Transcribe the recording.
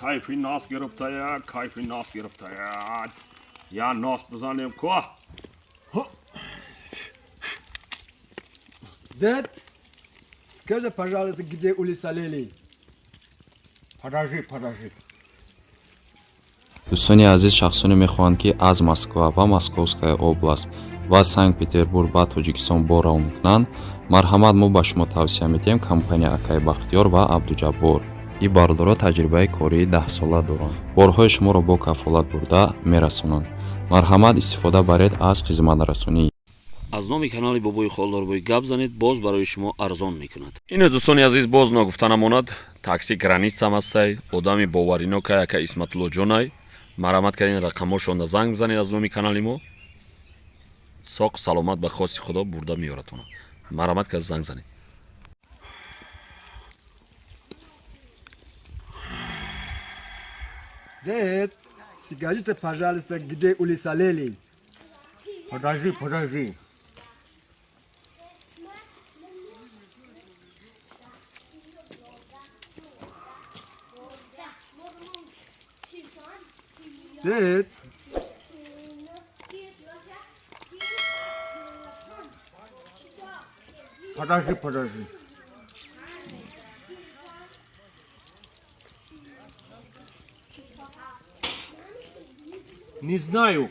Kayfı nas giripta ya, kayfı nas giripta ya. Я нос бзанем ко. Дед, скажи, пожалуйста, где улица Ленин? Подожди. дӯстони азиз шахсоне мехоҳанд ки аз Москва ва Московская област ва Санкт-Петербург ба Тоҷикистон боро мекунанд, марҳамат, мо ба шумо тавсия медиҳем компания Акай Бахтиёр ва Абдуҷаббор. ин бародаро таҷрибаи кории 10 сола доранд. Борҳои шуморо бо кафолат бурда мерасонанд. Марҳамат, истифода баред аз хизматрасонӣ. аз номи канали бобои холдорбои гап занед, боз барои шумо арзон мекунад. Ино дӯстони азиз, боз нагуфта намонад, такси границам ҳастай, одами боваринокай ака Исматуллоҷонай. Марҳамат кардин, рақамошонда занг бизанед аз номи канали мо. Соқ саломат ба хости худо бурда меёратонад. Марҳамат кард занг занед. Дед, скажите, пожалуйста, где улица Ленин? Подожди. Дед, Подожди. Не знаю.